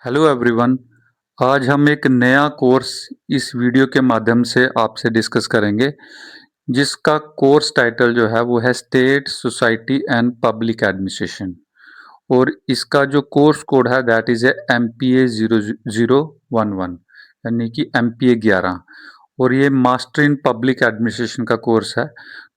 Hello everyone. आज हम एक नया कोर्स इस वीडियो के माध्यम से आपसे डिस्कस करेंगे, जिसका कोर्स टाइटल जो है वो है state society and public administration. और इसका जो कोर्स कोड है दैट इज MPA 0011, यानी कि MPA 11। और ये मास्टर इन पब्लिक एडमिनिस्ट्रेशन का कोर्स है।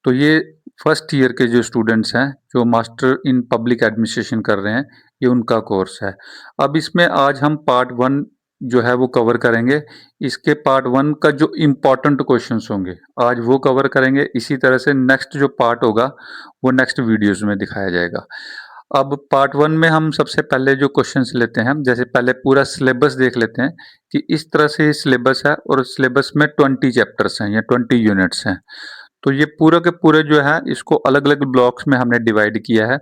तो ये फर्स्ट ईयर के जो स्टूडेंट्स हैं जो मास्टर इन पब्लिक एडमिनिस्ट्रेशन कर रहे हैं, ये उनका कोर्स है। अब इसमें आज हम पार्ट वन जो है वो कवर करेंगे। इसके पार्ट वन का जो इम्पोर्टेंट क्वेश्चंस होंगे आज वो कवर करेंगे। इसी तरह से नेक्स्ट जो पार्ट होगा वो नेक्स्ट वीडियोस में दिखाया जाएगा। अब पार्ट वन में हम सबसे पहले जो क्वेश्चंस लेते हैं, जैसे पहले पूरा सिलेबस देख लेते हैं कि इस तरह से सिलेबस है और सिलेबस में 20 चैप्टर्स हैं या 20 यूनिट्स हैं। तो ये पूरा के पूरे जो है इसको अलग अलग ब्लॉक्स में हमने डिवाइड किया है।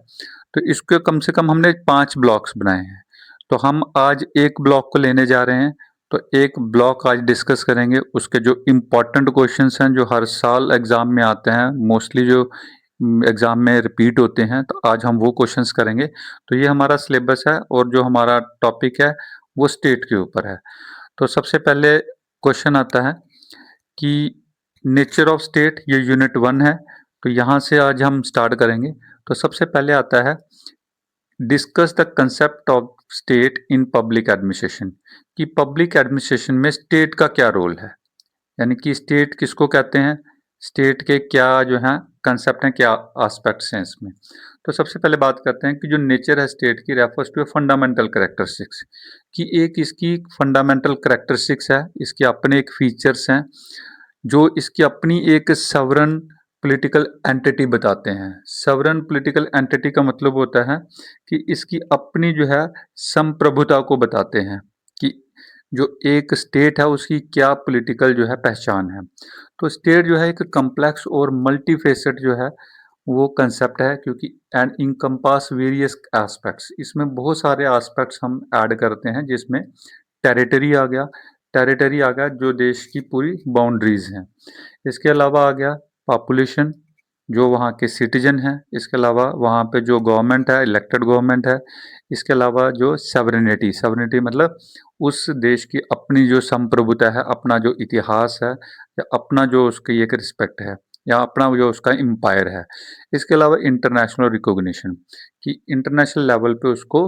तो इसके कम से कम हमने 5 ब्लॉक्स बनाए हैं। तो हम आज एक ब्लॉक को लेने जा रहे हैं। तो एक ब्लॉक आज डिस्कस करेंगे, उसके जो इम्पोर्टेंट क्वेश्चंस हैं जो हर साल एग्जाम में आते हैं, मोस्टली जो एग्जाम में रिपीट होते हैं, तो आज हम वो क्वेश्चंस करेंगे। तो ये हमारा सिलेबस है और जो हमारा टॉपिक है वो स्टेट के ऊपर है। तो सबसे पहले क्वेश्चन आता है कि नेचर ऑफ स्टेट, ये यूनिट वन है। तो यहाँ से आज हम स्टार्ट करेंगे। तो सबसे पहले आता है discuss the concept of state in public administration, कि पब्लिक एडमिनिस्ट्रेशन में स्टेट का क्या रोल है, यानी कि स्टेट किसको कहते हैं, स्टेट के क्या जो हैं कंसेप्ट हैं, क्या एस्पेक्ट्स हैं इसमें। तो सबसे पहले बात करते हैं कि जो नेचर है स्टेट की रेफर्स टू फंडामेंटल करेक्टरिस्टिक्स, कि एक इसकी फंडामेंटल करेक्टरिस्टिक्स है, इसके अपने एक फीचर्स हैं जो इसकी अपनी एक सवरन पॉलिटिकल एंटिटी बताते हैं। सवरन पॉलिटिकल एंटिटी का मतलब होता है कि इसकी अपनी जो है संप्रभुता को बताते हैं, कि जो एक स्टेट है उसकी क्या पॉलिटिकल जो है पहचान है। तो स्टेट जो है एक कम्प्लेक्स और मल्टीफेसेट जो है वो कंसेप्ट है, क्योंकि एंड इनकम्पास वेरियस एस्पेक्ट्स, इसमें बहुत सारे एस्पेक्ट्स हम ऐड करते हैं, जिसमें टेरिटरी आ गया, टेरिटरी आ गया जो देश की पूरी बाउंड्रीज हैं। इसके अलावा आ गया पॉपुलेशन, जो वहाँ के सिटीजन हैं। इसके अलावा वहाँ पे जो गवर्नमेंट है, इलेक्टेड गवर्नमेंट है। इसके अलावा जो सॉवरेनिटी, सॉवरेनिटी मतलब उस देश की अपनी जो संप्रभुता है, अपना जो इतिहास है, या अपना जो उसकी एक रिस्पेक्ट है, या अपना जो उसका एम्पायर है। इसके अलावा इंटरनेशनल रिकॉग्निशन, कि इंटरनेशनल लेवल पे उसको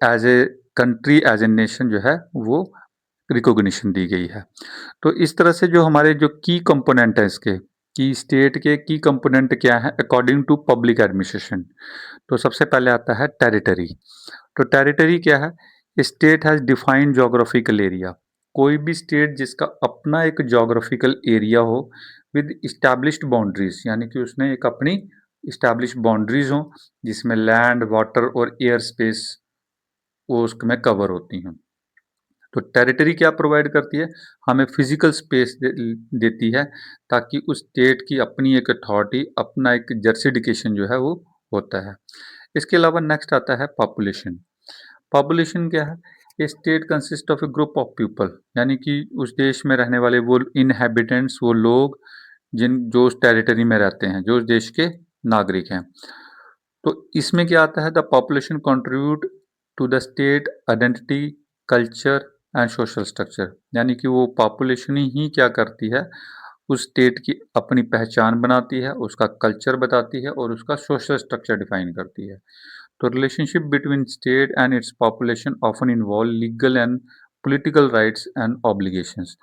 as a country, as a nation जो है वो रिकॉग्निशन दी गई है। तो इस तरह से जो हमारे जो की कंपोनेंट है इसके, की स्टेट के की कंपोनेंट क्या है अकॉर्डिंग टू पब्लिक एडमिनिस्ट्रेशन। तो सबसे पहले आता है टेरिटरी। तो टेरिटरी क्या है, state has defined geographical area, कोई भी स्टेट जिसका अपना एक जोग्राफिकल एरिया हो विद इस्टेब्लिश्ड बाउंड्रीज, यानी कि उसने एक अपनी इस्टेब्लिश बाउंड्रीज हो, जिसमें लैंड, वाटर और एयर स्पेस वो उसमें कवर होती हैं। तो टेरिटरी क्या प्रोवाइड करती है, हमें फिजिकल स्पेस देती है, ताकि उस स्टेट की अपनी एक अथॉरिटी, अपना एक जर्सिडिकेशन जो है वो होता है। इसके अलावा नेक्स्ट आता है पॉपुलेशन। पॉपुलेशन क्या है, a state consist of a group of people, यानी कि उस देश में रहने वाले वो इनहेबिटेंट्स, वो लोग जिन जो उस टेरिटरी में रहते हैं, जो उस देश के नागरिक हैं। तो इसमें क्या आता है, the population contribute to the state identity, culture and social structure, यानी कि वो पॉपुलेशन ही क्या करती है, उस स्टेट की अपनी पहचान बनाती है, उसका कल्चर बताती है और उसका सोशल स्ट्रक्चर डिफाइन करती है। तो relationship between state and its population often involve legal and political rights and obligations.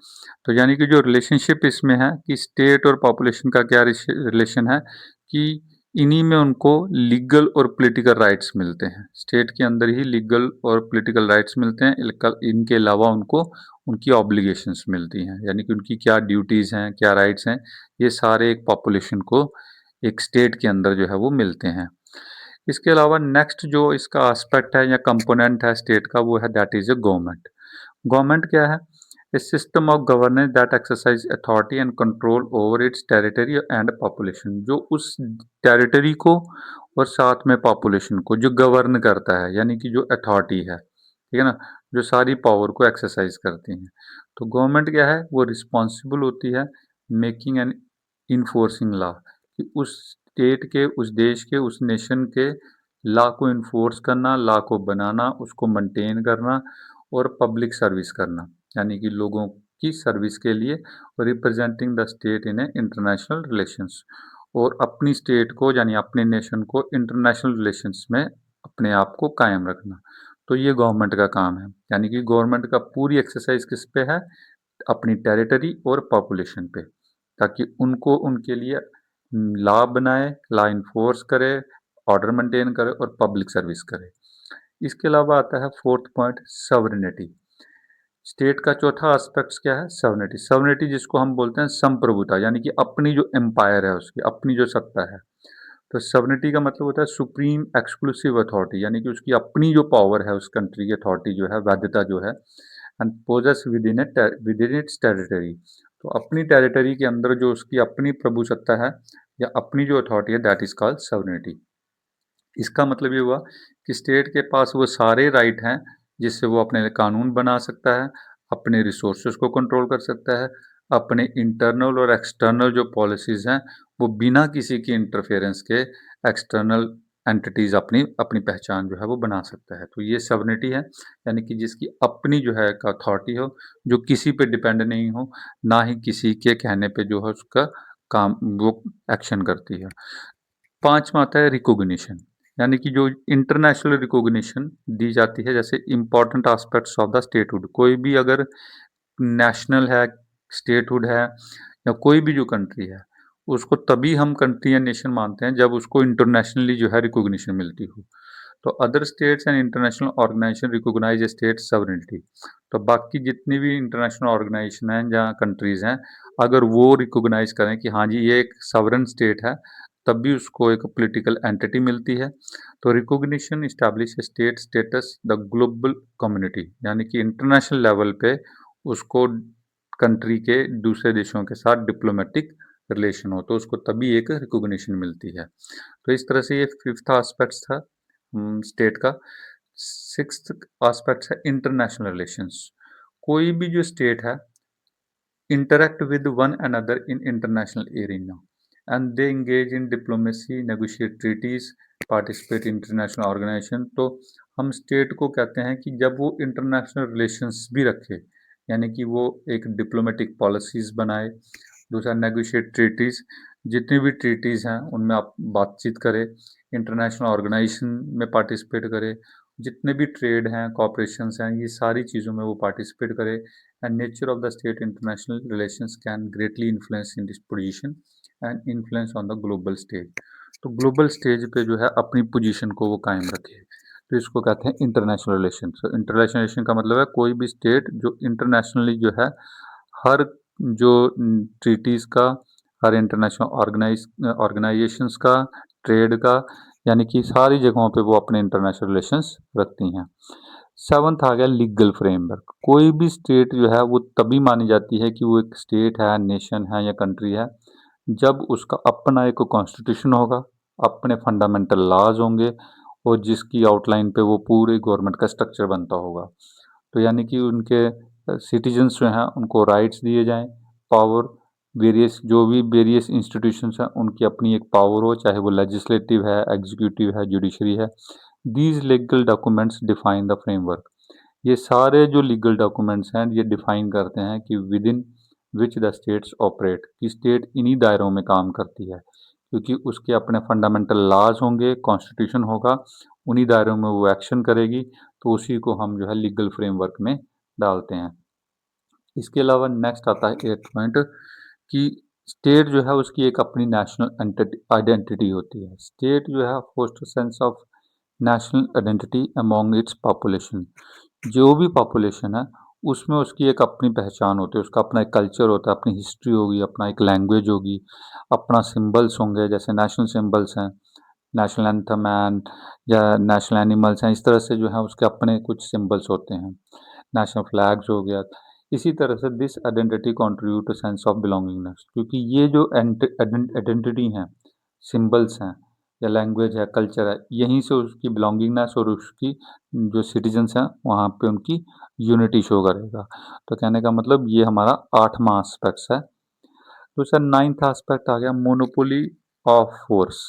तो यानी कि जो रिलेशनशिप इसमें है कि स्टेट और पॉपुलेशन का क्या रिलेशन है, कि इन्हीं में उनको लीगल और पॉलिटिकल राइट्स मिलते हैं। स्टेट के अंदर ही लीगल और पॉलिटिकल राइट्स मिलते हैं, इनके अलावा उनको उनकी ऑब्लिगेशंस मिलती हैं, यानी कि उनकी क्या ड्यूटीज़ हैं, क्या राइट्स हैं, ये सारे एक पॉपुलेशन को एक स्टेट के अंदर जो है वो मिलते हैं। इसके अलावा नेक्स्ट जो इसका एस्पेक्ट है या कंपोनेंट है स्टेट का, वो है that is a government. Government क्या है, a system of governance that exercise authority and control over its territory and population, जो उस टेरिटरी को और साथ में पॉपुलेशन को जो गवर्न करता है, यानी कि जो अथॉरिटी है, ठीक है ना, जो सारी पावर को एक्सरसाइज करती हैं। तो गवर्नमेंट क्या है, वो रिस्पॉन्सिबल होती है मेकिंग एंड इन्फोर्सिंग लॉ, कि उस स्टेट के, उस देश के, उस नेशन के लॉ को इन्फोर्स करना, लॉ को बनाना, उसको मेंटेन करना और पब्लिक सर्विस करना, यानी कि लोगों की सर्विस के लिए, और representing the state in A international relations, और अपनी स्टेट को यानी अपने नेशन को इंटरनेशनल रिलेशंस में अपने आप को कायम रखना। तो ये गवर्नमेंट का काम है, यानी कि गवर्नमेंट का पूरी एक्सरसाइज किस पे है, अपनी टेरिटरी और पॉपुलेशन पे, ताकि उनको उनके लिए लॉ बनाए, लॉ इन्फोर्स करे, ऑर्डर मेंटेन करे और पब्लिक सर्विस करे। इसके अलावा आता है फोर्थ पॉइंट, सॉवरेनिटी। स्टेट का चौथा एस्पेक्ट क्या है, सॉवरेनिटी। सॉवरेनिटी जिसको हम बोलते हैं संप्रभुता, यानी कि अपनी जो एम्पायर है उसकी अपनी जो सत्ता है। तो सॉवरेनिटी का मतलब होता है सुप्रीम एक्सक्लूसिव अथॉरिटी, यानी कि उसकी अपनी जो पावर है, उस कंट्री की अथॉरिटी जो है, वैधता जो है, and possess within its territory. तो अपनी टेरिटरी के अंदर जो उसकी अपनी प्रभुसत्ता है या अपनी जो अथॉरिटी है, दैट इज कॉल्ड सॉवरेनिटी। इसका मतलब ये हुआ कि स्टेट के पास वो सारे राइट हैं जिससे वो अपने लिए कानून बना सकता है, अपने रिसोर्सेज को कंट्रोल कर सकता है, अपने इंटरनल और एक्सटर्नल जो पॉलिसीज हैं वो बिना किसी की इंटरफेरेंस के एक्सटर्नल एंटिटीज अपनी अपनी पहचान जो है वो बना सकता है। तो ये सॉवरेनिटी है, यानी कि जिसकी अपनी जो है अथॉरिटी हो, जो किसी पे डिपेंड नहीं हो, ना ही किसी के कहने पे जो है उसका काम वो एक्शन करती है। पांचवा आता है रिकॉग्निशन, यानी कि जो इंटरनेशनल रिकॉग्निशन दी जाती है, जैसे important aspects of the statehood. कोई भी अगर नेशनल है, स्टेटहुड है, या कोई भी जो कंट्री है, उसको तभी हम कंट्री या नेशन मानते हैं जब उसको इंटरनेशनली जो है रिकॉग्निशन मिलती हो। तो other states and international organisation recognise state sovereignty. तो बाकी जितनी भी इंटरनेशनल ऑर्गेनाइजेशन हैं या कंट्रीज हैं, अगर वो रिकॉग्नाइज करें कि हाँ जी ये एक सॉवरेन स्टेट है, तब भी उसको एक पॉलिटिकल एंटिटी मिलती है। तो recognition establish state status the global community, यानी कि इंटरनेशनल लेवल पे उसको कंट्री के दूसरे देशों के साथ डिप्लोमेटिक रिलेशन हो, तो उसको तभी एक रिकॉग्निशन मिलती है। तो इस तरह से ये फिफ्थ एस्पेक्ट था स्टेट का। सिक्स्थ एस्पेक्ट है इंटरनेशनल रिलेशंस। कोई भी जो स्टेट है interact with one another in international arena, and they engage in diplomacy, negotiate treaties, participate in international organization। तो हम स्टेट को कहते हैं कि जब वो इंटरनेशनल रिलेशंस भी रखे, यानी कि वो एक डिप्लोमेटिक पॉलिसीज बनाए, दूसरा नेगोशिएट ट्रीटीज, जितनी भी ट्रीटीज हैं उनमें आप बातचीत करें, इंटरनेशनल ऑर्गेनाइजेशन में पार्टिसिपेट करें, जितने भी ट्रेड हैं, कॉपरेशंस हैं, ये सारी चीज़ों में वो पार्टिसिपेट करे। And nature of the state international relations can greatly influence in this position and influence on the global stage. तो ग्लोबल स्टेज पे जो है अपनी पोजीशन को वो कायम रखे, तो इसको कहते हैं इंटरनेशनल रिलेशन। तो इंटरनेशनल रिलेशन का मतलब है कोई भी स्टेट जो इंटरनेशनली जो है हर जो ट्रीटीज़ का, हर इंटरनेशनल ऑर्गेनाइजेशंस का, ट्रेड का, यानी कि सारी जगहों पे वो अपने इंटरनेशनल रिलेशंस रखती हैं। सेवंथ आ गया लीगल फ्रेमवर्क। कोई भी स्टेट जो है वो तभी मानी जाती है कि वो एक स्टेट है, नेशन है या कंट्री है, जब उसका अपना एक कॉन्स्टिट्यूशन होगा, अपने फंडामेंटल लॉज होंगे, और जिसकी आउटलाइन पे वो पूरे गवर्नमेंट का स्ट्रक्चर बनता होगा। तो यानी कि उनके सिटीजन्स जो हैं उनको राइट्स दिए जाएं, पावर, वेरियस जो भी वेरियस इंस्टीट्यूशंस हैं उनकी अपनी एक पावर हो, चाहे वो लेजिस्लेटिव है, एग्जीक्यूटिव है, जुडिशरी है। These legal documents define the framework. ये सारे जो लीगल डॉक्यूमेंट्स हैं ये डिफाइन करते हैं कि with in which the states operate, कि स्टेट इन्हीं दायरों में काम करती है, क्योंकि उसके अपने फंडामेंटल लॉज होंगे, कॉन्स्टिट्यूशन होगा, उन्हीं दायरों में वो एक्शन करेगी। तो उसी को हम जो है लीगल फ्रेमवर्क में डालते हैं। इसके अलावा नेक्स्ट आता है एट पॉइंट, कि स्टेट जो है उसकी एक अपनी नेशनल आइडेंटिटी होती है। स्टेट जो है foster sense of national identity among its population. जो भी पॉपुलेशन है उसमें उसकी एक अपनी पहचान होती है, उसका अपना एक कल्चर होता है, अपनी हिस्ट्री होगी, अपना एक लैंग्वेज होगी, अपना सिंबल्स होंगे, जैसे नेशनल सिंबल्स हैं, नेशनल एंथम एंड या नेशनल एनिमल्स हैं, इस तरह से जो है उसके अपने कुछ सिंबल्स होते हैं, नेशनल फ्लैग्स हो गया। इसी तरह से this identity contribute to sense of belongingness, क्योंकि ये जो आइडेंटिटी हैं, सिंबल्स हैं या लैंग्वेज है, कल्चर है, यहीं से उसकी बिलोंगिंगनेस और उसकी जो सिटीजन्स हैं वहाँ पे उनकी यूनिटी शो करेगा। तो कहने का मतलब ये हमारा आठवां एस्पेक्ट्स है। दूसरा नाइन्थ एस्पेक्ट आ गया मोनोपोली ऑफ फोर्स,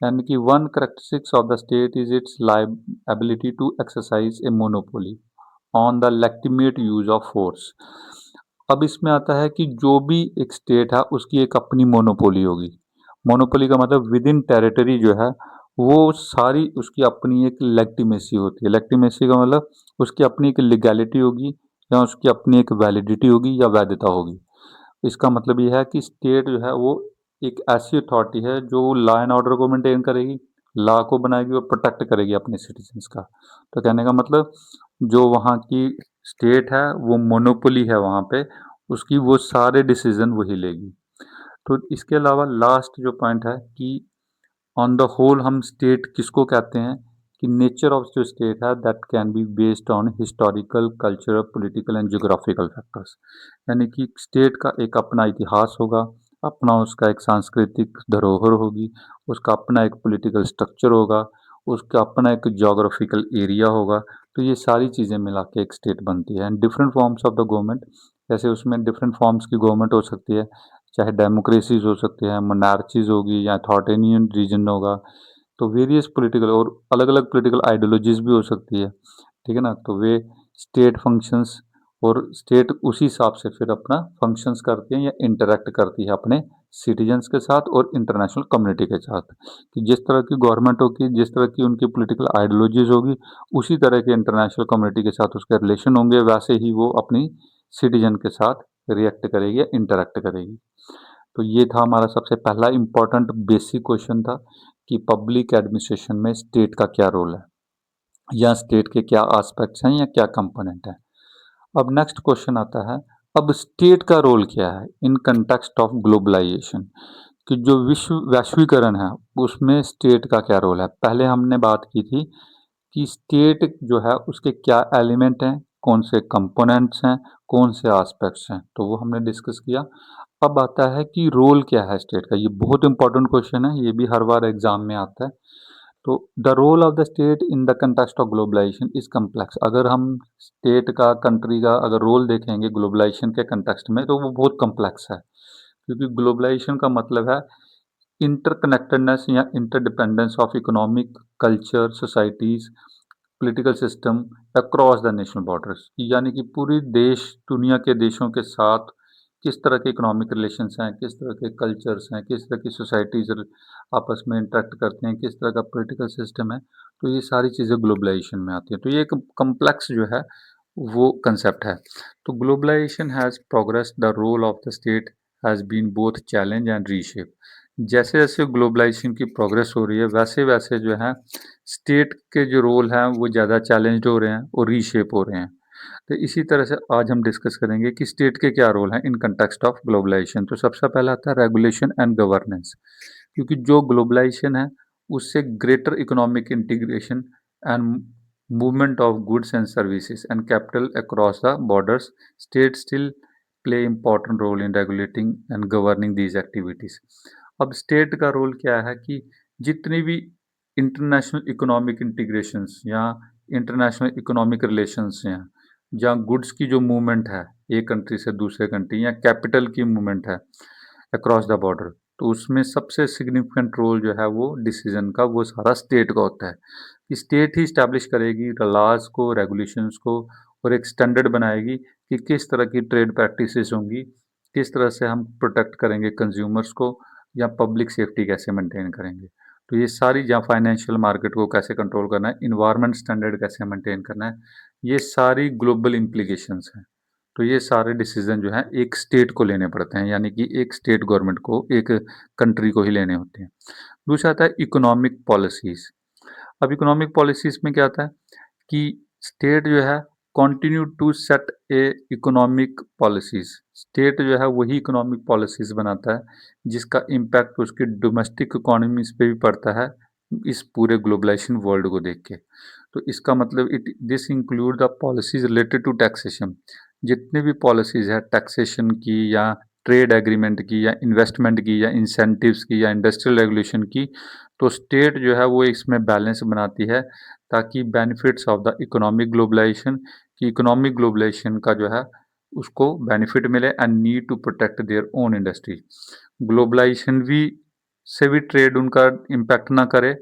यानी कि one characteristics of the state is its ability to exercise a monopoly on the legitimate use of force. अब इसमें आता है कि जो भी एक स्टेट है उसकी एक अपनी मोनोपोली होगी। मोनोपोली का मतलब विद इन टेरिटरी जो है वो सारी उसकी अपनी एक लेजिटिमेसी होती है। लेजिटिमेसी का मतलब उसकी अपनी एक लीगैलिटी होगी या उसकी अपनी एक वैलिडिटी होगी या वैधता होगी। इसका मतलब ये है कि स्टेट जो है वो एक ऐसी अथॉरिटी है जो लॉ एंड ऑर्डर को मेंटेन करेगी, लॉ को बनाएगी और प्रोटेक्ट करेगी अपने सिटीजन्स का। तो कहने का मतलब जो वहाँ की स्टेट है वो मोनोपोली है वहाँ पे, उसकी वो सारे डिसीजन वही लेगी। तो इसके अलावा लास्ट जो पॉइंट है कि ऑन द होल हम स्टेट किसको कहते हैं कि नेचर ऑफ जो स्टेट है that can be based on historical, cultural, political and geographical factors. यानी कि स्टेट का एक अपना इतिहास होगा, अपना उसका एक सांस्कृतिक धरोहर होगी, उसका अपना एक पॉलिटिकल स्ट्रक्चर होगा, उसका अपना एक ज्योग्राफिकल एरिया होगा। तो ये सारी चीज़ें मिला के एक स्टेट बनती है। And different forms of the government, जैसे उसमें डिफरेंट फॉर्म्स की गवर्नमेंट हो सकती है, चाहे डेमोक्रेसीज हो सकते हैं, मोनार्चीज होगी या अथॉरिटेरियन रीजन होगा। तो वेरियस पॉलिटिकल और अलग अलग पॉलिटिकल आइडियोलॉजीज भी हो सकती है, ठीक है ना। तो वे स्टेट फंक्शंस और स्टेट उसी हिसाब से फिर अपना फंक्शंस करती हैं या इंटरेक्ट करती है अपने सिटीजन्स के साथ और इंटरनेशनल कम्युनिटी के साथ। कि जिस तरह की गवर्नमेंट होगी, जिस तरह की उनकी पॉलिटिकल आइडियोलॉजीज होगी, उसी तरह के इंटरनेशनल कम्युनिटी के साथ उसके रिलेशन होंगे, वैसे ही वो अपनी सिटीजन के साथ रिएक्ट करेगी या इंटरेक्ट करेगी। तो ये था हमारा सबसे पहला इम्पोर्टेंट बेसिक क्वेश्चन था कि पब्लिक एडमिनिस्ट्रेशन में स्टेट का क्या रोल है या स्टेट के क्या एस्पेक्ट्स हैं या क्या कंपोनेंट है। अब नेक्स्ट क्वेश्चन आता है, अब स्टेट का रोल क्या है इन कंटेक्स्ट ऑफ ग्लोबलाइजेशन। कि जो विश्व वैश्वीकरण है उसमें स्टेट का क्या रोल है। पहले हमने बात की थी कि स्टेट जो है उसके क्या एलिमेंट हैं, कौन से कंपोनेंट्स हैं, कौन से एस्पेक्ट्स हैं, तो वो हमने डिस्कस किया। अब आता है कि रोल क्या है स्टेट का। ये बहुत इंपॉर्टेंट क्वेश्चन है, ये भी हर बार एग्जाम में आता है। तो the role of the state in the context of globalisation is complex. अगर हम स्टेट का, कंट्री का अगर रोल देखेंगे ग्लोबलाइजेशन के कंटेक्स्ट में तो वो बहुत कम्प्लेक्स है, क्योंकि ग्लोबलाइजेशन का मतलब है इंटरकनेक्टेडनेस या interdependence of economic, culture, societies, political system across the national borders. यानी कि पूरी देश, दुनिया के देशों के साथ किस तरह के इकोनॉमिक रिलेशंस हैं, किस तरह के कल्चर्स हैं, किस तरह की सोसाइटीज आपस में इंटरेक्ट करते हैं, किस तरह का पॉलिटिकल सिस्टम है। तो ये सारी चीज़ें ग्लोबलाइजेशन में आती हैं। तो ये एक कम्प्लेक्स जो है वो कंसेप्ट है। तो globalisation has progress, the role of the state has been both challenge and reshape. जैसे जैसे ग्लोबलाइजेशन की प्रोग्रेस हो रही है वैसे वैसे जो है स्टेट के जो रोल हैं वो ज़्यादा चैलेंज्ड हो रहे हैं और रीशेप हो रहे हैं। तो इसी तरह से आज हम डिस्कस करेंगे कि स्टेट के क्या रोल हैं इन कंटेक्स्ट ऑफ ग्लोबलाइजेशन। तो सबसे पहला आता है रेगुलेशन एंड गवर्नेंस। क्योंकि जो ग्लोबलाइजेशन है उससे greater economic integration and movement of goods and services and capital across the borders, state still play important role in regulating and governing these activities. अब स्टेट का रोल क्या है कि जितनी भी इंटरनेशनल इकोनॉमिक इंटीग्रेशंस या इंटरनेशनल इकोनॉमिक रिलेशंस हैं, जहाँ गुड्स की जो मूवमेंट है एक कंट्री से दूसरे कंट्री या कैपिटल की मूवमेंट है अक्रॉस द बॉर्डर, तो उसमें सबसे सिग्निफिकेंट रोल जो है वो डिसीजन का वो सारा स्टेट का होता है। कि स्टेट ही इस्टेब्लिश करेगी लॉज को, रेगुलेशंस को और एक स्टैंडर्ड बनाएगी कि किस तरह की ट्रेड प्रैक्टिसेस होंगी, किस तरह से हम प्रोटेक्ट करेंगे कंज्यूमर्स को या पब्लिक सेफ्टी कैसे मेंटेन करेंगे। तो ये सारी, जहाँ फाइनेंशियल मार्केट को कैसे कंट्रोल करना है, इन्वायरमेंट स्टैंडर्ड कैसे मेंटेन करना है, ये सारी ग्लोबल इम्प्लीकेशंस हैं। तो ये सारे डिसीजन जो हैं एक स्टेट को लेने पड़ते हैं, यानी कि एक स्टेट गवर्नमेंट को, एक कंट्री को ही लेने होते हैं। दूसरा आता है इकोनॉमिक पॉलिसीज़। अब इकोनॉमिक पॉलिसीज़ में क्या आता है कि स्टेट जो है continue to set a economic policies. State जो है वही इकोनॉमिक पॉलिसीज़ बनाता है जिसका इम्पैक्ट उसकी डोमेस्टिक इकोनॉमीज़ पे भी पड़ता है, इस पूरे ग्लोबलाइजेशन वर्ल्ड को देख के। तो इसका मतलब it this include the policies related to taxation. जितनी भी पॉलिसीज़ है टैक्सेशन की या ट्रेड एग्रीमेंट की या इन्वेस्टमेंट की या इंसेंटिव्स की या इंडस्ट्रियल रेगुलेशन की, तो स्टेट जो है वो इसमें बैलेंस बनाती है ताकि benefits of the economic globalisation, कि इकोनॉमिक ग्लोबलाइजेशन का जो है उसको बेनिफिट मिले and need to protect their own industry. Globalisation भी से भी ट्रेड उनका इम्पैक्ट ना करे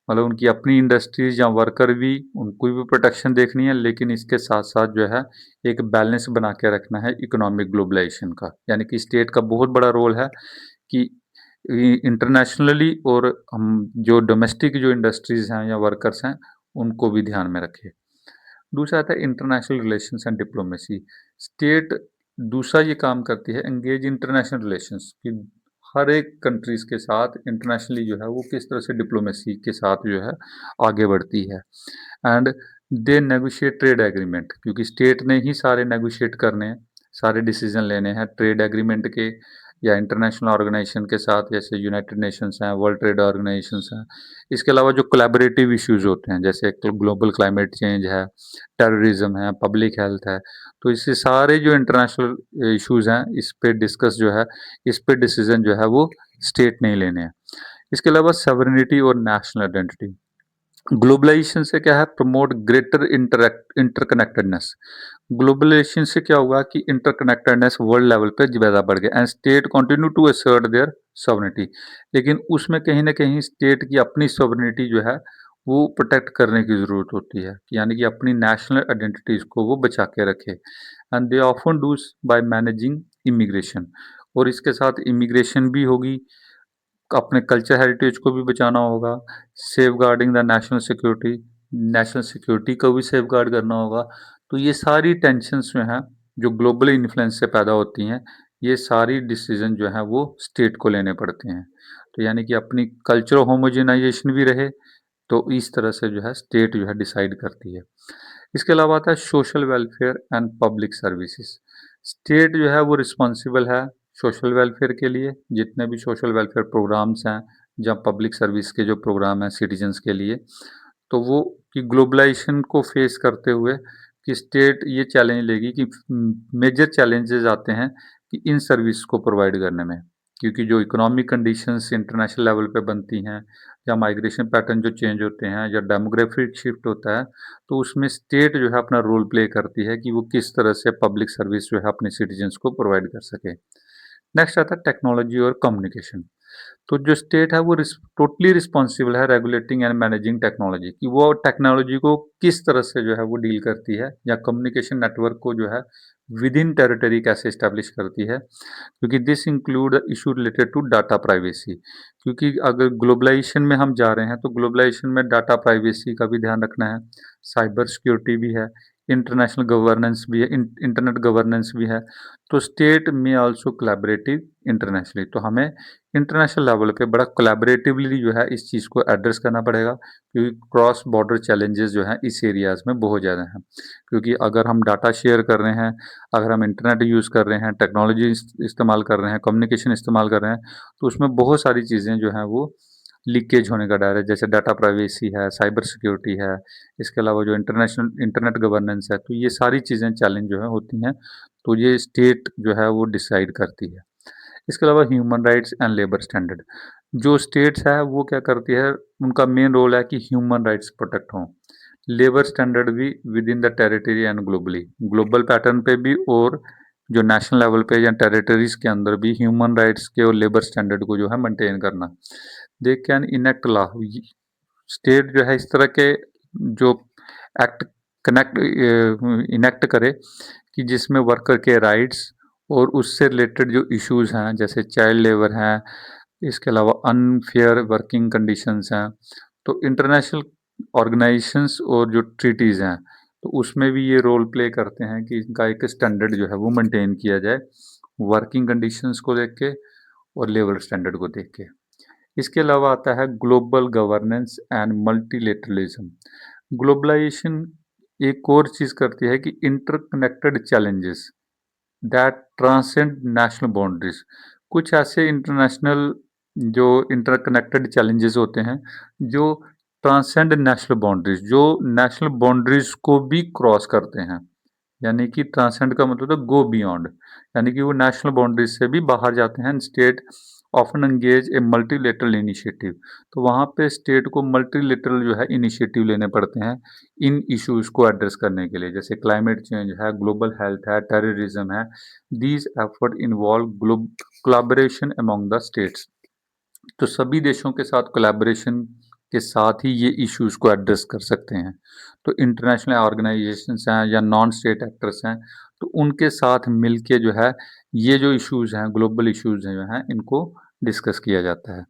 मतलब उनकी अपनी इंडस्ट्रीज या वर्कर भी, उनको भी प्रोटेक्शन देखनी है, लेकिन इसके साथ साथ जो है एक बैलेंस बना के रखना है इकोनॉमिक ग्लोबलाइजेशन का। यानी कि स्टेट का बहुत बड़ा रोल है कि इंटरनेशनली और हम जो डोमेस्टिक जो इंडस्ट्रीज हैं या वर्कर्स हैं उनको भी ध्यान में रखें। दूसरा आता है international relations and diplomacy. State दूसरा ये काम करती है एंगेज इंटरनेशनल रिलेशंस, कि हर एक कंट्रीज के साथ इंटरनेशनली जो है वो किस तरह से डिप्लोमेसी के साथ जो है आगे बढ़ती है। And they negotiate trade agreement, क्योंकि स्टेट ने ही सारे नेगोशिएट करने हैं, सारे डिसीजन लेने हैं ट्रेड एग्रीमेंट के या इंटरनेशनल ऑर्गेनाइजेशन के साथ, जैसे यूनाइटेड नेशंस हैं, वर्ल्ड ट्रेड ऑर्गेनाइजेशंस हैं। इसके अलावा जो कोलैबोरेटिव इश्यूज होते हैं, जैसे ग्लोबल क्लाइमेट चेंज है, टेररिज्म है, पब्लिक हेल्थ है, तो इससे सारे जो इंटरनेशनल इश्यूज हैं इस पे डिस्कस जो है, इस पे डिसीजन जो है वो स्टेट नहीं लेने हैं। इसके अलावा सॉवरेनिटी और नेशनल आइडेंटिटी। ग्लोबलाइजेशन से क्या है, प्रमोट ग्रेटर इंटरकनेक्टेडनेस। ग्लोबलाइजेशन से क्या हुआ कि इंटरकनेक्टेडनेस वर्ल्ड लेवल पे ज़्यादा बढ़ गया and state continue to assert their sovereignty. लेकिन उसमें कहीं ना कहीं स्टेट की अपनी सॉवरेनिटी जो है वो प्रोटेक्ट करने की ज़रूरत होती है, यानी कि अपनी नेशनल आइडेंटिटीज़ को वो बचा के रखे। And they often does by managing immigration, और इसके साथ इमिग्रेशन भी होगी, अपने कल्चर हेरिटेज को भी बचाना होगा, safeguarding the national security को भी सेफ गार्ड करना होगा। तो ये सारी टेंशन्स जो हैं जो ग्लोबल इन्फ्लुएंस से पैदा होती हैं, ये सारी डिसीजन जो हैं वो स्टेट को लेने पड़ते हैं। तो यानी कि अपनी कल्चरल होमोजेनाइजेशन भी रहे, तो इस तरह से जो है स्टेट जो है डिसाइड करती है। इसके अलावा आता है social welfare and public services. State जो है वो रिस्पॉन्सिबल है सोशल वेलफेयर के लिए, जितने भी सोशल वेलफेयर प्रोग्राम्स हैं या पब्लिक सर्विस के जो प्रोग्राम हैं सिटीजन्स के लिए, तो वो कि ग्लोबलाइजेशन को फेस करते हुए कि स्टेट ये चैलेंज लेगी कि मेजर चैलेंजेस आते हैं कि इन सर्विस को प्रोवाइड करने में, क्योंकि जो इकोनॉमिक कंडीशंस इंटरनेशनल लेवल पे बनती हैं या माइग्रेशन पैटर्न जो चेंज होते हैं या डेमोग्राफिक शिफ्ट होता है, तो उसमें स्टेट जो है अपना रोल प्ले करती है कि वो किस तरह से पब्लिक सर्विस जो है अपने सिटीजन्स को प्रोवाइड कर सके। नेक्स्ट आता है टेक्नोलॉजी और कम्युनिकेशन। तो जो स्टेट है वो टोटली रिस्पॉन्सिबल है रेगुलेटिंग एंड मैनेजिंग टेक्नोलॉजी, कि वो टेक्नोलॉजी को किस तरह से जो है वो डील करती है, या कम्युनिकेशन नेटवर्क को जो है विद इन टेरिटरी कैसे इस्टेब्लिश करती है, क्योंकि this include issue related to data privacy. क्योंकि अगर ग्लोबलाइजेशन में हम जा रहे हैं तो ग्लोबलाइजेशन में डाटा प्राइवेसी का भी ध्यान रखना है, साइबर सिक्योरिटी भी है, इंटरनेशनल गवर्नेंस भी है, इंटरनेट गवर्नेंस भी है। तो स्टेट में आल्सो कोलैबोरेटिव इंटरनेशनली, तो हमें इंटरनेशनल लेवल पे बड़ा कोलैबोरेटिवली जो है इस चीज़ को एड्रेस करना पड़ेगा, क्योंकि क्रॉस बॉर्डर चैलेंजेस जो हैं इस एरियाज़ में बहुत ज़्यादा हैं। क्योंकि अगर हम डाटा शेयर कर रहे हैं, अगर हम इंटरनेट यूज़ कर रहे हैं, टेक्नोलॉजी इस्तेमाल कर रहे हैं, कम्युनिकेशन इस्तेमाल कर रहे हैं, तो उसमें बहुत सारी चीज़ें जो हैं वो लीकेज होने का डर है, जैसे डाटा प्राइवेसी है, साइबर सिक्योरिटी है, इसके अलावा जो इंटरनेशनल इंटरनेट गवर्नेंस है, तो ये सारी चीज़ें चैलेंज जो है होती हैं, तो ये स्टेट जो है वो डिसाइड करती है। इसके अलावा human rights and labour standard, जो स्टेट्स है वो क्या करती है, उनका मेन रोल है कि ह्यूमन राइट्स प्रोटेक्ट हों, लेबर स्टैंडर्ड भी with in the territory and globally, global pattern पे भी और जो नेशनल लेवल पे या टेरिटरीज के अंदर भी ह्यूमन राइट्स के और लेबर स्टैंडर्ड को जो है मेंटेन करना। They can enact law, state जो है इस तरह के जो एक्ट कनेक्ट इनेक्ट करे कि जिसमें वर्कर के राइट्स और उससे रिलेटेड जो इश्यूज हैं जैसे चाइल्ड लेबर हैं, इसके अलावा अनफेयर वर्किंग कंडीशंस हैं, तो इंटरनेशनल ऑर्गेनाइजेशंस और जो ट्रीटीज़ हैं तो उसमें भी ये रोल प्ले करते हैं कि इनका एक स्टैंडर्ड जो है वो मेंटेन किया जाए, वर्किंग कंडीशंस को देख के और लेबर स्टैंडर्ड को देख के। इसके अलावा आता है global governance and multilateralism. Globalisation एक और चीज़ करती है कि interconnected challenges that transcend national boundaries, कुछ ऐसे इंटरनेशनल जो इंटरकनेक्टेड चैलेंजेस होते हैं जो ट्रांसेंड नेशनल बाउंड्रीज, जो नेशनल बाउंड्रीज को भी क्रॉस करते हैं, यानी कि ट्रांसेंड का मतलब है गो बियॉन्ड, यानी कि वो नेशनल बाउंड्रीज से भी बाहर जाते हैं। स्टेट ऑफन एंगेज ए मल्टीलेटरल इनिशिएटिव, तो वहाँ पे स्टेट को मल्टीलेटरल जो है इनिशिएटिव लेने पड़ते हैं इन इश्यूज को एड्रेस करने के लिए, जैसे क्लाइमेट चेंज है, ग्लोबल हेल्थ है, टेररिज्म है। These effort involve collaboration among the states, तो सभी देशों के साथ कोलैबोरेशन के साथ ही ये इश्यूज़ को एड्रेस कर सकते हैं। तो इंटरनेशनल ऑर्गेनाइजेशंस हैं या नॉन स्टेट एक्टर्स हैं, तो उनके साथ मिलके जो है ये जो इश्यूज़ हैं, ग्लोबल इश्यूज़ हैं जो हैं, इनको डिस्कस किया जाता है।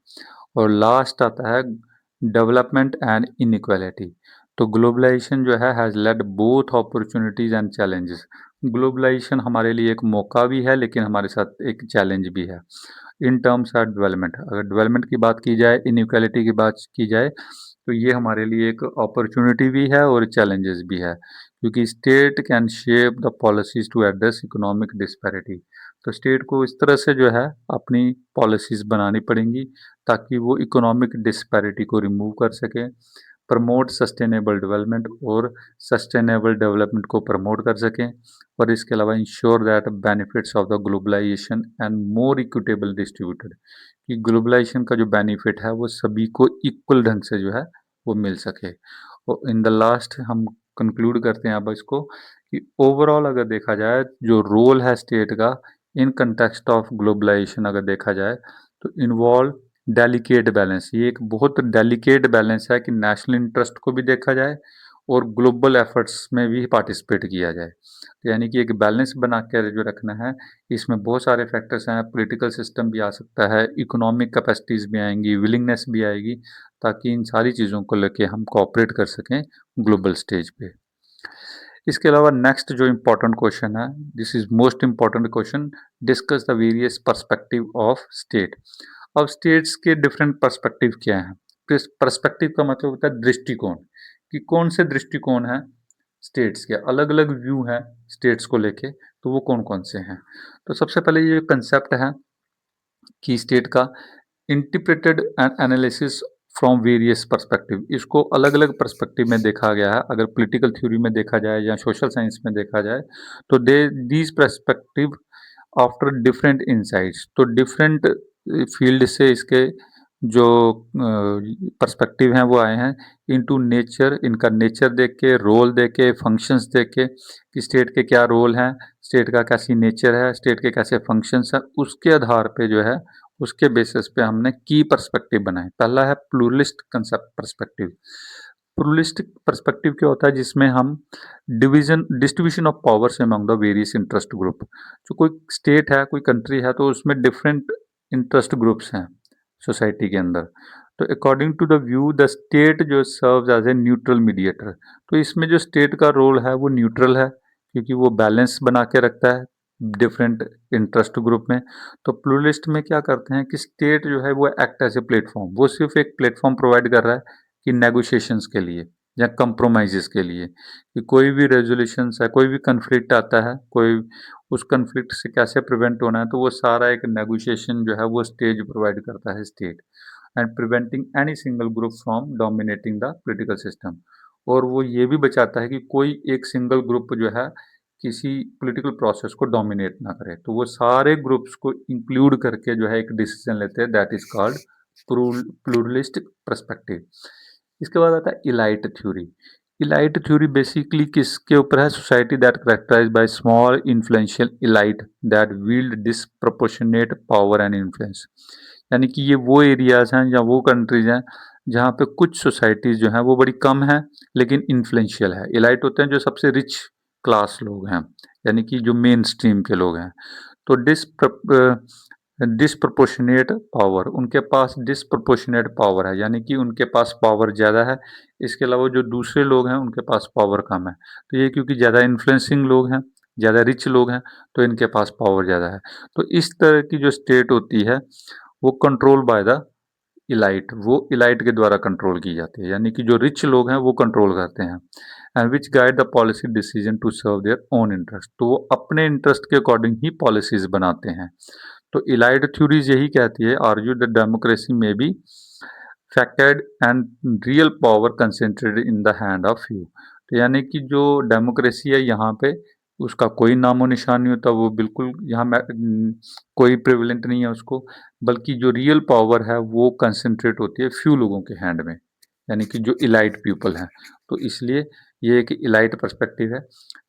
और लास्ट आता है डेवलपमेंट एंड इनइक्वालिटी। तो ग्लोबलाइजेशन जो है has led both opportunities and challenges. Globalisation हमारे लिए एक मौका भी है, लेकिन हमारे साथ एक चैलेंज भी है। इन टर्म्स ऑफ डेवलपमेंट, अगर डेवलपमेंट की बात की जाए, इनइक्वालिटी की बात की जाए, तो ये हमारे लिए एक अपॉर्चुनिटी भी है और चैलेंजेस भी है, क्योंकि state can shape the policies to address economic disparity. तो स्टेट को इस तरह से जो है अपनी पॉलिसीज़ बनानी पड़ेंगी ताकि वो इकोनॉमिक डिस्पैरिटी को रिमूव कर सकें, प्रमोट सस्टेनेबल डेवलपमेंट और सस्टेनेबल डेवलपमेंट को प्रमोट कर सकें, और इसके अलावा ensure that benefits of the globalisation and more equitable distributed, कि ग्लोबलाइजेशन का जो बेनिफिट है वो सभी को इक्वल ढंग से जो है वो मिल सके। और इन द लास्ट हम कंक्लूड करते हैं अब इसको कि ओवरऑल अगर देखा जाए जो रोल है स्टेट का इन कंटेक्स्ट ऑफ ग्लोबलाइजेशन, अगर देखा जाए तो इन्वॉल्व डेलिकेट बैलेंस। ये एक बहुत डेलिकेट बैलेंस है कि नेशनल इंटरेस्ट को भी देखा जाए और ग्लोबल एफर्ट्स में भी पार्टिसिपेट किया जाए। तो यानी कि एक बैलेंस बना कर जो रखना है, इसमें बहुत सारे फैक्टर्स हैं, पॉलिटिकल सिस्टम भी आ सकता है, इकोनॉमिक कैपेसिटीज़ भी आएंगी, विलिंगनेस भी आएगी, ताकि इन सारी चीज़ों को लेके हम कोऑपरेट कर सकें ग्लोबल स्टेज पे। इसके अलावा नेक्स्ट जो इम्पोर्टेंट क्वेश्चन है, this is most important question, discuss the various perspective of state. अब स्टेट्स के डिफरेंट पर्सपेक्टिव क्या हैं? पर्सपेक्टिव का मतलब होता है दृष्टिकोण, कि कौन से दृष्टिकोण हैं स्टेट्स के, अलग अलग व्यू हैं स्टेट्स को लेके, तो वो कौन कौन से हैं। तो सबसे पहले ये कंसेप्ट है कि स्टेट का interpreted and analysis from various perspective, इसको अलग अलग पर्सपेक्टिव में देखा गया है। अगर पॉलिटिकल थ्योरी में देखा जाए या सोशल साइंस में देखा जाए, तो they these perspective after different insights, तो डिफरेंट फील्ड से इसके जो पर्सपेक्टिव हैं वो आए हैं इनटू नेचर, इनका नेचर देख के, रोल देख के, फंक्शंस देख के, कि स्टेट के क्या रोल हैं, स्टेट का कैसी नेचर है, स्टेट के कैसे फंक्शंस हैं, उसके आधार पे जो है उसके बेसिस पे हमने की पर्सपेक्टिव बनाए। पहला है pluralist concept perspective. Pluralistic perspective क्या होता है, जिसमें हम distribution of powers among the various interest group. जो कोई स्टेट है, कोई कंट्री है, तो उसमें डिफरेंट इंटरेस्ट ग्रुप्स हैं सोसाइटी के अंदर। तो according to the view the state जो serves as a neutral mediator, तो इसमें जो स्टेट का रोल है वो न्यूट्रल है, क्योंकि वो बैलेंस बना के रखता है डिफरेंट इंटरेस्ट ग्रुप में। तो प्लूरलिस्ट में क्या करते हैं कि स्टेट जो है वो एक्ट एज ए प्लेटफॉर्म, वो सिर्फ एक प्लेटफॉर्म प्रोवाइड कर रहा है कि नेगोशिएशंस के लिए या कंप्रोमाइज़ेस के लिए, कि कोई भी रेज़ोल्यूशंस है, कोई भी कॉन्फ्लिक्ट आता है, कोई उस कॉन्फ्लिक्ट से कैसे प्रिवेंट होना है, तो वो सारा एक नेगोशिएशन जो है वो स्टेज प्रोवाइड करता है state, and preventing any single group from dominating the political system. और वो ये भी बचाता है कि कोई एक सिंगल ग्रुप जो है किसी पॉलिटिकल प्रोसेस को डोमिनेट ना करे, तो वो सारे ग्रुप्स को इंक्लूड करके जो है एक डिसीजन लेते हैं, that is called pluralistic perspective. इसके बाद आता है elite theory. Elite theory basically किसके ऊपर है? Society that characterise by small influential elite that wield disproportionate power and influence. यानी कि ये वो एरियाज हैं या वो कंट्रीज हैं जहाँ पे कुछ सोसाइटीज जो हैं वो बड़ी कम हैं लेकिन इन्फ्लुएंशियल है। इलाइट होते हैं जो सबसे रिच क्लास लोग हैं, यानी कि जो मेन स्ट्रीम के लोग हैं। तो डिसप्रोपोर्शनेट पावर, उनके पास डिसप्रोपोर्शनेट पावर है, यानी कि उनके पास पावर ज़्यादा है। इसके अलावा जो दूसरे लोग हैं उनके पास पावर कम है। तो ये क्योंकि ज़्यादा इन्फ्लुएंसिंग लोग हैं, ज़्यादा रिच लोग हैं, तो इनके पास पावर ज़्यादा है। तो इस तरह की जो स्टेट होती है वो कंट्रोल बाय द इलाइट, वो इलाइट के द्वारा कंट्रोल की जाती है, यानी कि जो रिच लोग हैं वो कंट्रोल करते हैं। And which guide the policy decision to serve their own interest, तो वो अपने इंटरेस्ट के अकॉर्डिंग ही पॉलिसीज बनाते हैं। तो इलाइट थ्योरीज यही कहती है, आर्ग्यू द डेमोक्रेसी में be faked and real power concentrated in the hand of few. तो यानी कि जो डेमोक्रेसी है यहाँ पे उसका कोई नामो निशान नहीं होता, वो बिल्कुल यहाँ कोई प्रिविलेंट नहीं है उसको, बल्कि जो रियल पावर है वो कंसंट्रेट होती है फ्यू लोगों के हैंड में, यानी कि जो इलाइट पीपल हैं। तो इसलिए ये एक इलाइट पर्सपेक्टिव है।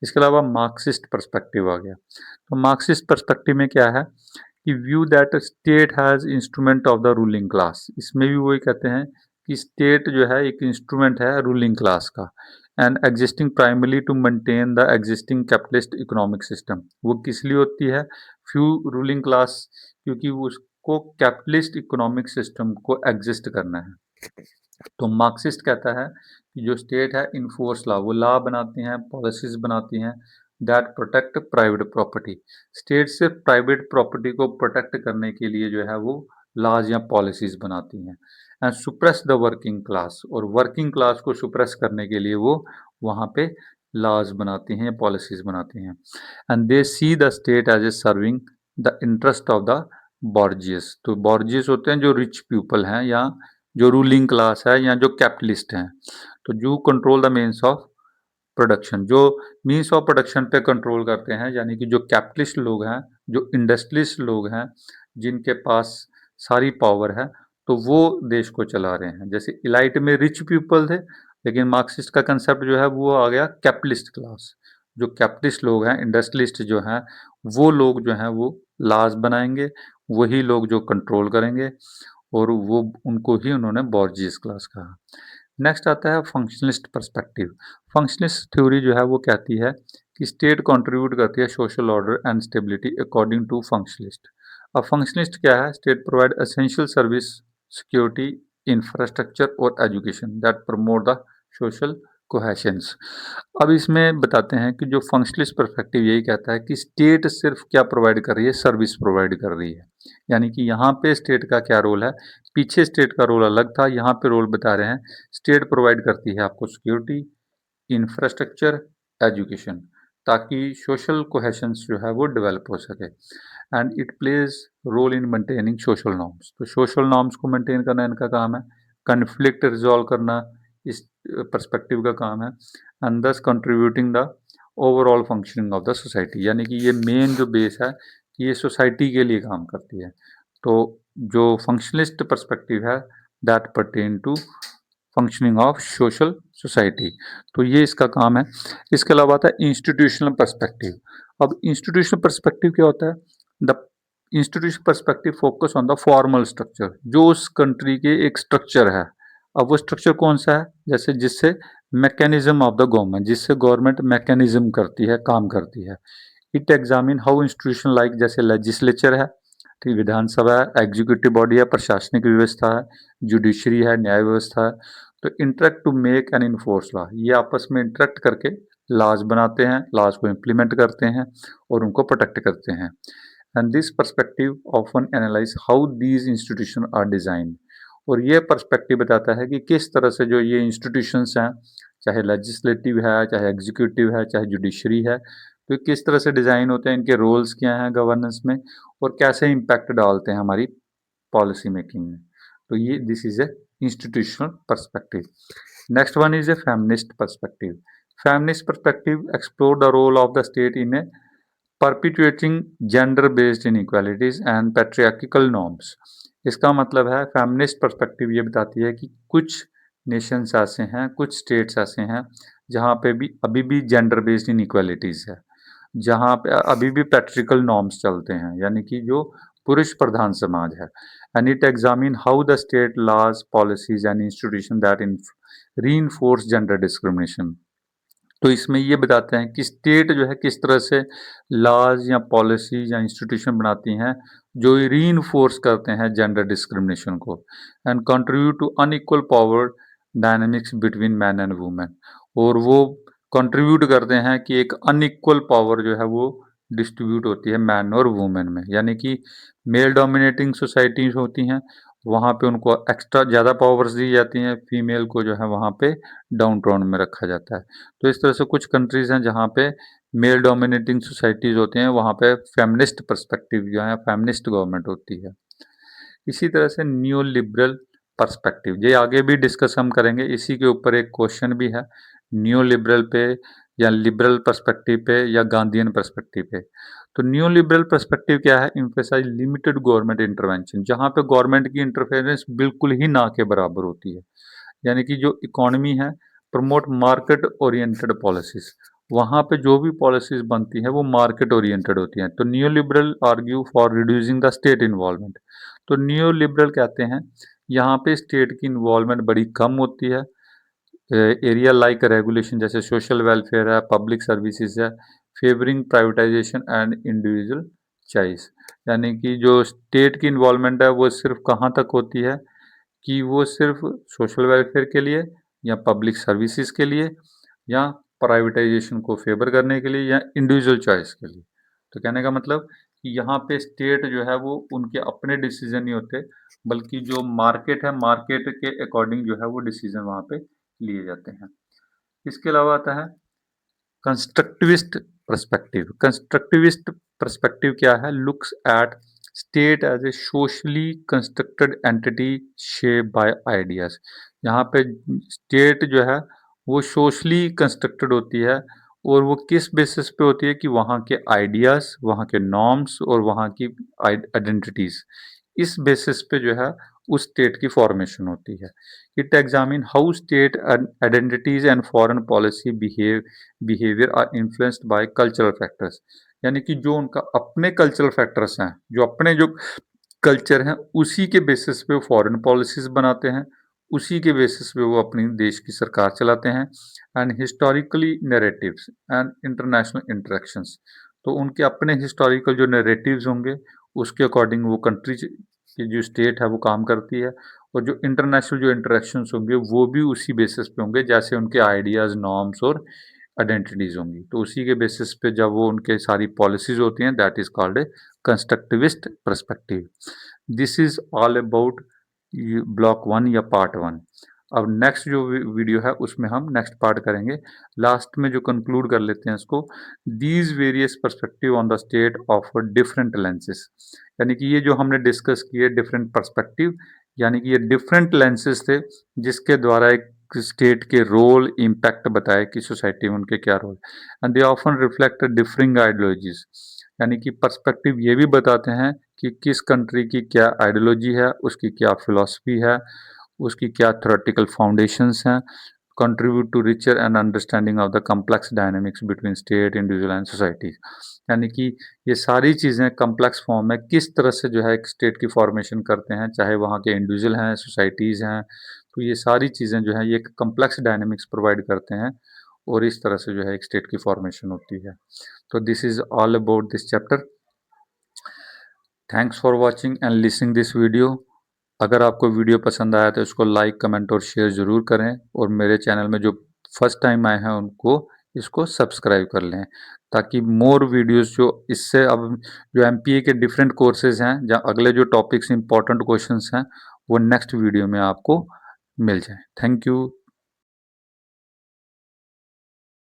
इसके अलावा मार्क्सिस्ट पर्सपेक्टिव आ गया। तो मार्क्सिस्ट पर्सपेक्टिव में क्या है कि view that state has instrument of the ruling class, इसमें भी वही कहते हैं कि स्टेट जो है एक इंस्ट्रूमेंट है रूलिंग क्लास का and existing primarily to maintain the existing capitalist economic system. वो किस लिए होती है? फ्यू रूलिंग क्लास, क्योंकि उसको कैपिटलिस्ट इकोनॉमिक सिस्टम को एग्जिस्ट करना है। तो मार्क्सिस्ट कहता है कि जो स्टेट है इनफोर्स लॉ, वो लॉ बनाती हैं, पॉलिसीज बनाती हैं that protect private property. State सिर्फ प्राइवेट प्रॉपर्टी को प्रोटेक्ट करने के लिए जो है वो लॉज या पॉलिसीज बनाती हैं and suppress the working class, और वर्किंग क्लास को सुप्रेस करने के लिए वो वहाँ पे लॉज बनाती हैं, पॉलिसीज बनाती हैं। And they see the state as a serving the interest of the bourgeois. तो बॉर्जियस होते हैं जो रिच पीपल हैं या जो रूलिंग क्लास है या जो कैपिटलिस्ट हैं। तो जो control the means of production, जो मीन्स ऑफ प्रोडक्शन पे कंट्रोल करते हैं, यानी कि जो कैपिटलिस्ट लोग हैं, जो इंडस्ट्रियलिस्ट लोग हैं, जिनके पास सारी पावर है, तो वो देश को चला रहे हैं। जैसे इलाइट में रिच पीपल थे, लेकिन मार्क्सिस्ट का कंसेप्ट जो है वो आ गया कैपिटलिस्ट क्लास। जो कैपिटलिस्ट लोग हैं, इंडस्ट्रियलिस्ट जो हैं, वो लोग जो हैं वो लॉज बनाएंगे, वही लोग जो कंट्रोल करेंगे, और वो उनको ही उन्होंने बॉर्जियस क्लास कहा। नेक्स्ट आता है फंक्शनलिस्ट पर्सपेक्टिव। फंक्शनलिस्ट थ्योरी जो है वो कहती है कि स्टेट कंट्रीब्यूट करती है social order and stability according to functionalist. अब फंक्शनलिस्ट क्या है? State provide essential service, security, infrastructure और education that promote the social cohesions. अब इसमें बताते हैं कि जो फंक्शनलिस्ट पर्सपेक्टिव यही कहता है कि स्टेट सिर्फ क्या प्रोवाइड कर रही है? सर्विस प्रोवाइड कर रही है। यानी कि यहाँ पे स्टेट का क्या रोल है? पीछे स्टेट का रोल अलग था, यहाँ पे रोल बता रहे हैं। स्टेट प्रोवाइड करती है आपको सिक्योरिटी, इंफ्रास्ट्रक्चर, एजुकेशन, ताकि सोशल कोहेशंस जो है वो डेवलप हो सके। And it plays role in maintaining social norms. तो सोशल नॉर्म्स को मेंटेन करना इनका काम है। कन्फ्लिक्ट रिजॉल्व करना इस पर्सपेक्टिव का काम है। एंड दस contributing the overall functioning of the society. यानी कि ये मेन जो बेस है कि ये सोसाइटी के लिए काम करती है। तो जो फंक्शनलिस्ट पर्सपेक्टिव है that pertain to functioning of social society, तो ये इसका काम है। इसके अलावा आता है इंस्टीट्यूशनल पर्सपेक्टिव। अब इंस्टीट्यूशनल पर्सपेक्टिव क्या होता है? The institutional perspective focus on the formal structure, जो उस कंट्री के एक स्ट्रक्चर है। अब वो स्ट्रक्चर कौन सा है? जैसे जिससे मैकेनिज्म ऑफ द गवर्नमेंट, जिससे गवर्नमेंट मैकेनिज्म करती है, काम करती है। It examine how institution like जैसे लेजिस्लेचर है, ठीक, विधानसभा है, एग्जीक्यूटिव बॉडी है, प्रशासनिक व्यवस्था है, जुडिशरी है, न्याय व्यवस्था है, तो interact to make and enforce law, ये आपस में इंटरेक्ट करके लॉज बनाते हैं, लॉज को इम्प्लीमेंट करते हैं और उनको प्रोटेक्ट करते हैं। And this perspective often analyse how these institution are design. और ये पर्सपेक्टिव बताता है कि किस तरह से जो ये इंस्टीट्यूशंस हैं, चाहे लेजिस्लेटिव है, चाहे एग्जीक्यूटिव है, चाहे जुडिशरी है, तो किस तरह से डिज़ाइन होते हैं, इनके रोल्स क्या हैं गवर्नेंस में, और कैसे इम्पैक्ट डालते हैं हमारी पॉलिसी मेकिंग में। तो ये this is a institutional perspective. Next one is a feminist perspective. Feminist perspective explore the role of the state in a perpetuating gender based inequalities and patriarchal norms. इसका मतलब है feminist perspective ये बताती है कि कुछ नेशंस ऐसे हैं, कुछ स्टेट्स ऐसे हैं जहाँ पे भी अभी भी जेंडर बेस्ड इनइक्वालिटीज है, जहाँ पे अभी भी पैट्रिकल नॉर्म्स चलते हैं, यानी कि जो पुरुष प्रधान समाज है। And it examine how the state laws, policies and institution that reinforce gender discrimination. तो इसमें ये बताते हैं कि स्टेट जो है किस तरह से लॉज या पॉलिसीज या इंस्टीट्यूशन बनाती हैं जो रीइंफोर्स करते हैं जेंडर डिस्क्रिमिनेशन को and contribute to unequal power dynamics between man and women. और वो कंट्रीब्यूट करते हैं कि एक अनइक्वल पावर जो है वो डिस्ट्रीब्यूट होती है मैन और वुमेन में, यानी कि मेल डोमिनेटिंग सोसाइटीज होती हैं, वहाँ पे उनको एक्स्ट्रा ज़्यादा पावर्स दी जाती हैं, फीमेल को जो है वहाँ पे डाउन टाउन में रखा जाता है। तो इस तरह से कुछ कंट्रीज़ हैं जहाँ पे मेल डोमिनेटिंग सोसाइटीज़ होती हैं, वहाँ पे फेमिनिस्ट पर्सपेक्टिव जो है, फेमिनिस्ट गवर्नमेंट होती है। इसी तरह से न्यू लिबरल पर्सपेक्टिव, ये आगे भी डिस्कस हम करेंगे, इसी के ऊपर एक क्वेश्चन भी है, न्यू लिबरल पे या लिबरल पर्सपेक्टिव पे या गांधीयन पर्सपेक्टिव पे। तो न्यू लिबरल पर्सपेक्टिव क्या है? एम्फेसाइज लिमिटेड गवर्नमेंट इंटरवेंशन, जहाँ पे गवर्नमेंट की इंटरफेरेंस बिल्कुल ही ना के बराबर होती है। यानी कि जो इकोनॉमी है, प्रमोट मार्केट ओरिएंटेड पॉलिसीज, वहाँ पे जो भी पॉलिसीज बनती हैं वो मार्केट ओरिएंटेड होती हैं। तो new liberal argue for reducing the state involvement. तो नियो लिबरल कहते हैं यहाँ पे स्टेट की इन्वॉल्वमेंट बड़ी कम होती है। एरिया लाइक रेगुलेशन जैसे सोशल वेलफेयर है, पब्लिक सर्विसेज है, favouring privatisation and individual choice. यानी कि जो स्टेट की इन्वॉल्वमेंट है वो सिर्फ कहाँ तक होती है कि वो सिर्फ सोशल वेलफेयर के लिए या पब्लिक सर्विसेज के लिए या प्राइवेटाइजेशन को फेवर करने के लिए या इंडिविजुअल चॉइस के लिए। तो कहने का मतलब कि यहाँ पे स्टेट जो है वो उनके अपने डिसीजन नहीं होते, बल्कि जो मार्केट है, मार्केट के अकॉर्डिंग जो है वो डिसीजन वहाँ पे लिए जाते हैं। इसके अलावा आता है कंस्ट्रक्टिविस्ट पर्सपेक्टिव। कंस्ट्रक्टिविस्ट पर्सपेक्टिव क्या है? Looks at state as a socially constructed entity shape by ideas. यहाँ पे स्टेट जो है वो सोशली कंस्ट्रक्टेड होती है, और वो किस बेसिस पे होती है कि वहाँ के आइडियाज, वहाँ के नॉर्म्स और वहाँ की आइडेंटिटीज, इस बेसिस पे जो है उस स्टेट की फॉर्मेशन होती है। It examine how state identities and foreign policy behaviour are influenced by cultural factors. यानी कि जो उनका अपने कल्चरल फैक्टर्स हैं, जो अपने जो कल्चर हैं, उसी के बेसिस पे वो फॉरेन पॉलिसीज बनाते हैं, उसी के बेसिस पे वो अपनी देश की सरकार चलाते हैं। And historically narratives and international interactions, तो उनके अपने हिस्टोरिकल जो नैरेटिव्स होंगे उसके अकॉर्डिंग वो कंट्री की जो स्टेट है वो काम करती है, और जो इंटरनेशनल जो इंटरेक्शंस होंगे वो भी उसी बेसिस पे होंगे, जैसे उनके आइडियाज़, नॉर्म्स और आइडेंटिटीज़ होंगी। तो उसी के बेसिस पे जब वो उनके सारी पॉलिसीज़ होती हैं, that is called a constructivist perspective. This is all about block 1 या पार्ट 1। अब नेक्स्ट जो वीडियो है उसमें हम नेक्स्ट पार्ट करेंगे। लास्ट में जो कंक्लूड कर लेते हैं इसको, these various perspective on the state of different lenses. यानी कि ये जो हमने डिस्कस किए डिफरेंट पर्सपेक्टिव, यानी कि ये डिफरेंट लेंसेज थे जिसके द्वारा एक स्टेट के रोल इम्पैक्ट बताए कि सोसाइटी में उनके क्या role, and they often reflect differing ideologies. यानी कि पर्सपेक्टिव ये भी बताते हैं कि किस कंट्री की क्या आइडियोलॉजी है, उसकी क्या फिलॉसफी है, उसकी क्या थ्योरेटिकल फाउंडेशंस हैं, contribute to richer and understanding of the complex dynamics between state, individual and society. यानी कि ये सारी चीज़ें कम्प्लेक्स फॉर्म में किस तरह से जो है एक स्टेट की फॉर्मेशन करते हैं, चाहे वहाँ के इंडिविजुअल हैं, सोसाइटीज़ हैं, तो ये सारी चीज़ें जो हैं ये एक कम्प्लेक्स डायनामिक्स प्रोवाइड करते हैं, और इस तरह से जो है एक स्टेट की फॉर्मेशन होती है। तो this is all about this chapter. Thanks for watching and listening this video. अगर आपको वीडियो पसंद आया तो इसको लाइक, कमेंट और शेयर ज़रूर करें, और मेरे चैनल में जो फर्स्ट टाइम आए हैं उनको इसको सब्सक्राइब कर लें, ताकि मोर वीडियोस जो इससे अब जो एमपीए के डिफरेंट कोर्सेज हैं, जहाँ अगले जो टॉपिक्स इंपॉर्टेंट क्वेश्चंस हैं वो नेक्स्ट वीडियो में आपको मिल जाए। Thank you.